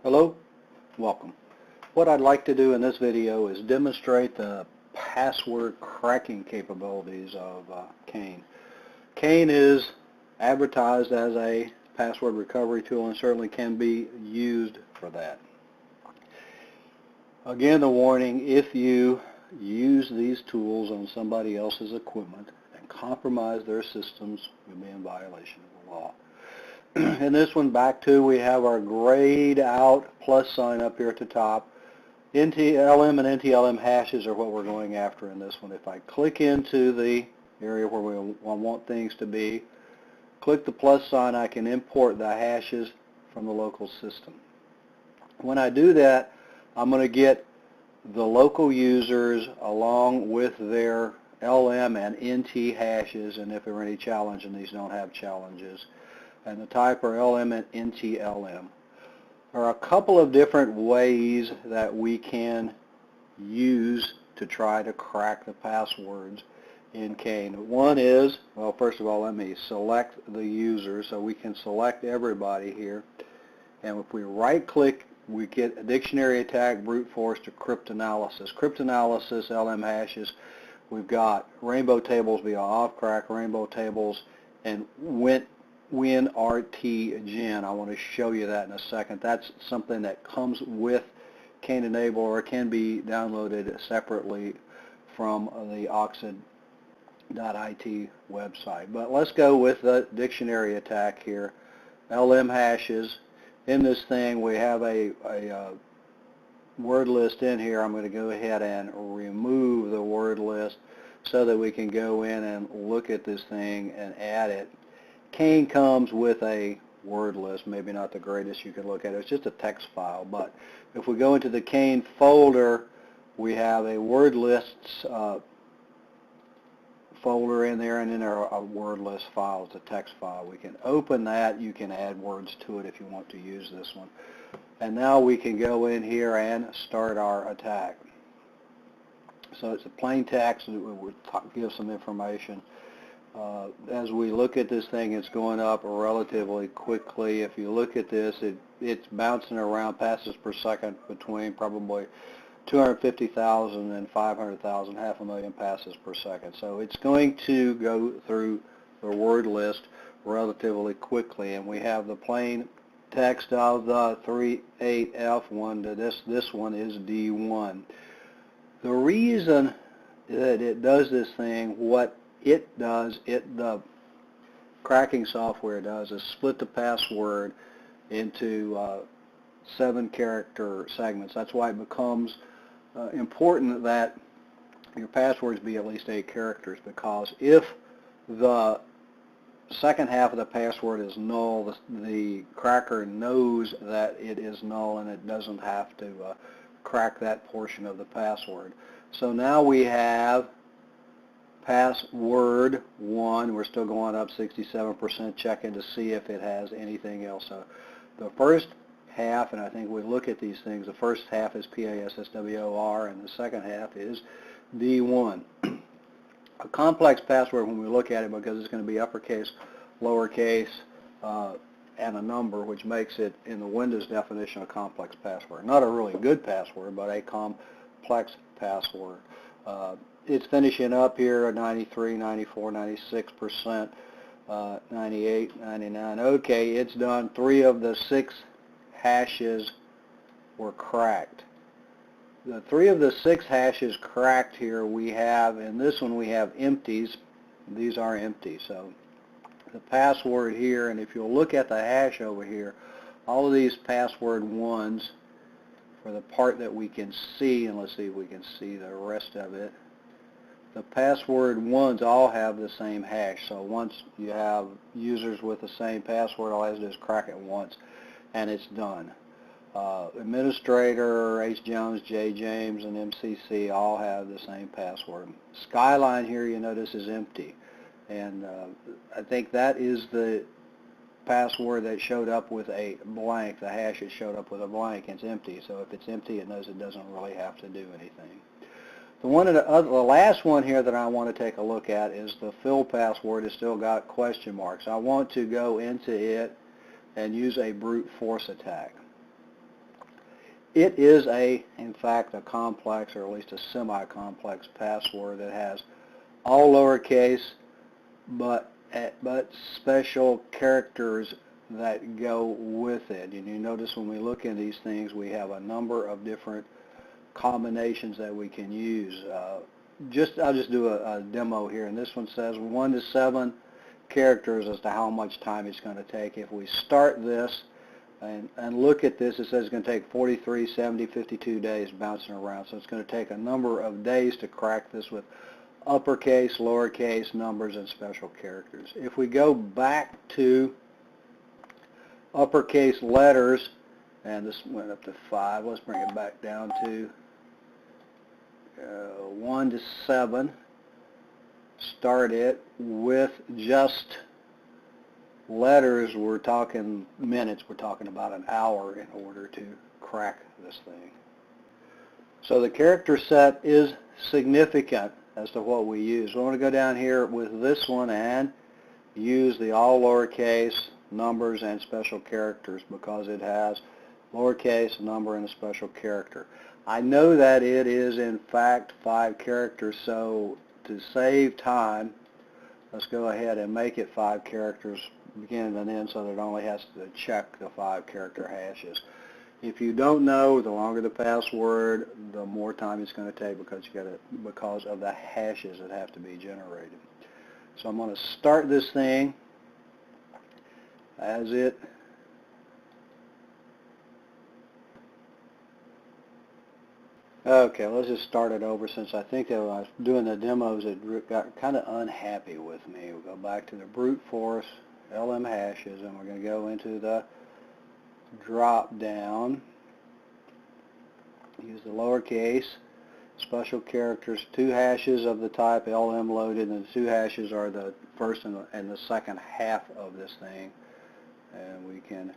Hello, welcome. What I'd like to do in this video is demonstrate the password cracking capabilities of Cain. Cain is advertised as a password recovery tool and certainly can be used for that. Again, the warning, if you use these tools on somebody else's equipment and compromise their systems, you'll be in violation of the law. In this one, we have our grayed out plus sign up here at the top. NTLM and NTLM hashes are what we're going after in this one. If I click into the area where we want things to be, click the plus sign, I can import the hashes from the local system. When I do that, I'm going to get the local users along with their LM and NT hashes, and if there are any challenge, and these don't have challenges, and the type are LM and NTLM. There are a couple of different ways that we can use to try to crack the passwords in Cain. One is, well, first of all, let me select the user, so we can select everybody here. And if we right-click, we get a dictionary attack, brute force to cryptanalysis. Cryptanalysis, LM hashes, we've got rainbow tables via off-crack, rainbow tables, and WinRT-Gen. I want to show you that in a second. That's something that comes with Cain Enable or can be downloaded separately from the oxid.it website. But let's go with the dictionary attack here. LM hashes. In this thing we have a word list in here. I'm going to go ahead and remove the word list so that we can go in and look at this thing and add it. Cain comes with a word list, maybe not the greatest you can look at. It's just a text file, but if we go into the Cain folder, we have a word lists folder in there, and then there are a word list file. It's a text file. We can open that. You can add words to it if you want to use this one. And now we can go in here and start our attack. So it's a plain text. It would give some information. As we look at this thing, it's going up relatively quickly. If you look at this, it's bouncing around passes per second between probably 250,000 and 500,000, 500,000 passes per second. So it's going to go through the word list relatively quickly. And we have the plain text of the 38F1 to this one is D1. The reason that it does this thing, what it does, the cracking software does, is split the password into 7-character segments. That's why it becomes important that your passwords be at least 8 characters, because if the second half of the password is null, the cracker knows that it is null and it doesn't have to crack that portion of the password. So now we have password 1, we're still going up 67%, checking to see if it has anything else. So the first half, and I think we look at these things, the first half is PASSWOR and the second half is D1. A complex password, when we look at it, because it's going to be uppercase, lowercase, and a number, which makes it, in the Windows definition, a complex password. Not a really good password, but a complex password. It's finishing up here at 93, 94, 96%, 98, 99. Okay, it's done. 3 of the 6 hashes were cracked. The 3 of the 6 hashes cracked here we have, in this one we have empties. These are empty. So the password here, and if you'll look at the hash over here, all of these password 1s, for the part that we can see, and let's see if we can see the rest of it, the password 1s all have the same hash. So once you have users with the same password, all I have to do is crack it once and it's done. Administrator, H. Jones, J. James, and MCC all have the same password. Skyline here, you notice, is empty. And I think that is the password that showed up with a blank. The hash that showed up with a blank. It's empty. So if it's empty, it knows it doesn't really have to do anything. The last one here that I want to take a look at is the fill password. It's still got question marks. I want to go into it and use a brute force attack. It is in fact, a complex, or at least a semi-complex password that has all lowercase, but special characters that go with it. And you notice when we look in these things, we have a number of different combinations that we can use. I'll just do a demo here, and this one says 1 to 7 characters as to how much time it's going to take. If we start this and look at this, it says it's going to take 43, 70, 52 days bouncing around. So it's going to take a number of days to crack this with uppercase, lowercase, numbers, and special characters. If we go back to uppercase letters, and this went up to 5, let's bring it back down to 1 to 7. Start it with just letters. We're talking minutes, we're talking about an hour in order to crack this thing. So the character set is significant as to what we use. We want to go down here with this one and use the all lowercase, numbers, and special characters because it has lowercase, number, and a special character. I know that it is in fact 5 characters, so to save time, let's go ahead and make it 5 characters beginning and end so that it only has to check the 5 character hashes. If you don't know, the longer the password, the more time it's going to take because of the hashes that have to be generated. So I'm going to start this thing as it Okay, let's just start it over since I think that when I was doing the demos it got kind of unhappy with me. We'll go back to the brute force LM hashes and we're going to go into the drop down. Use the lowercase, special characters, 2 hashes of the type LM loaded, and the 2 hashes are the first and the second half of this thing. And we can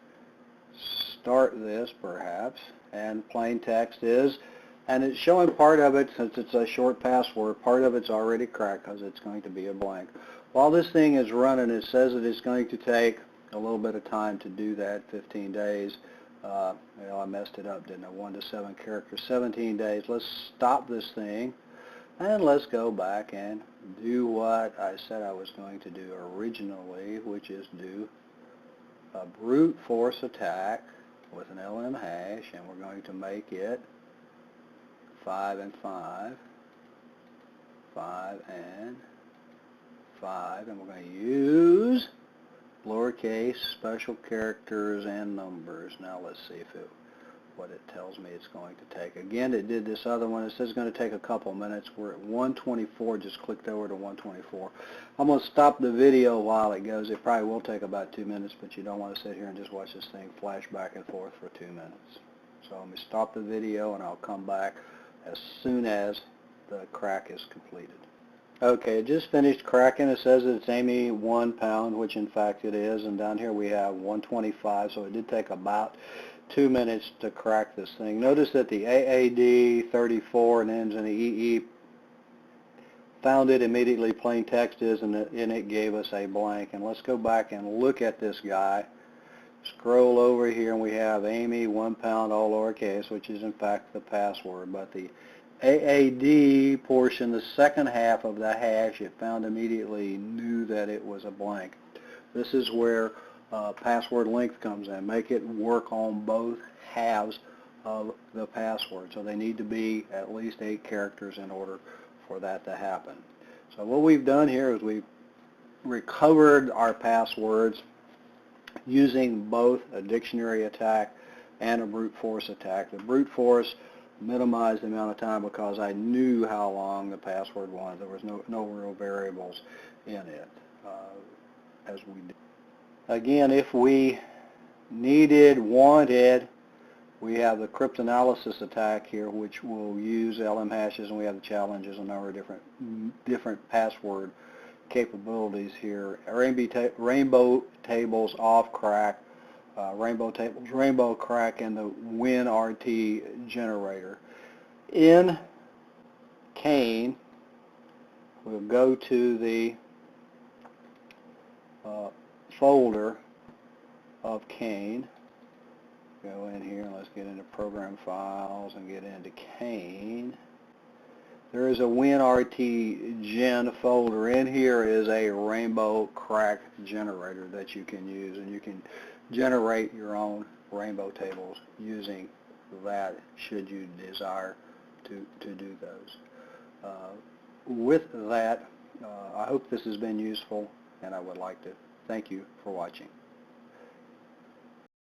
start this perhaps, and plain text is, and it's showing part of it since it's a short password, part of it's already cracked because it's going to be a blank. While this thing is running, it says that it's going to take a little bit of time to do that, 15 days. I messed it up, didn't I? 1 to 7 characters, 17 days. Let's stop this thing and let's go back and do what I said I was going to do originally, which is do a brute force attack with an LM hash, and we're going to make it 5 and 5, 5 and 5, and we're going to use lowercase, special characters, and numbers. Now let's see what it tells me it's going to take. Again, it did this other one. It says it's going to take a couple minutes. We're at 124. Just clicked over to 124. I'm going to stop the video while it goes. It probably will take about 2 minutes, but you don't want to sit here and just watch this thing flash back and forth for 2 minutes. So let me stop the video and I'll come back as soon as the crack is completed. Okay, it just finished cracking. It says that it's Amy 1 pound, which in fact it is, and down here we have 125, so it did take about 2 minutes to crack this thing. Notice that the AAD 34 and ends in the EE found it immediately, plain text is, and it gave us a blank. And let's go back and look at this guy. Scroll over here and we have Amy 1 pound, all lowercase, which is in fact the password, but the AAD portion, the second half of the hash, it found immediately, knew that it was a blank. This is where password length comes in. Make it work on both halves of the password. So they need to be at least 8 characters in order for that to happen. So what we've done here is we've recovered our passwords using both a dictionary attack and a brute force attack. The brute force minimized the amount of time because I knew how long the password was. There was no real variables in it as we did. Again, if we wanted, we have the cryptanalysis attack here, which will use LM hashes, and we have the challenges, a number of different password capabilities here. Rainbow tables off crack, rainbow tables, rainbow crack, and the WinRT generator. In Cain, we'll go to the folder of Cain, Go in here and let's get into program files and get into Cain. There is a WinRT gen folder. In here is a rainbow crack generator that you can use, and you can generate your own rainbow tables using that should you desire to do those. With that, I hope this has been useful, and I would like to thank you for watching.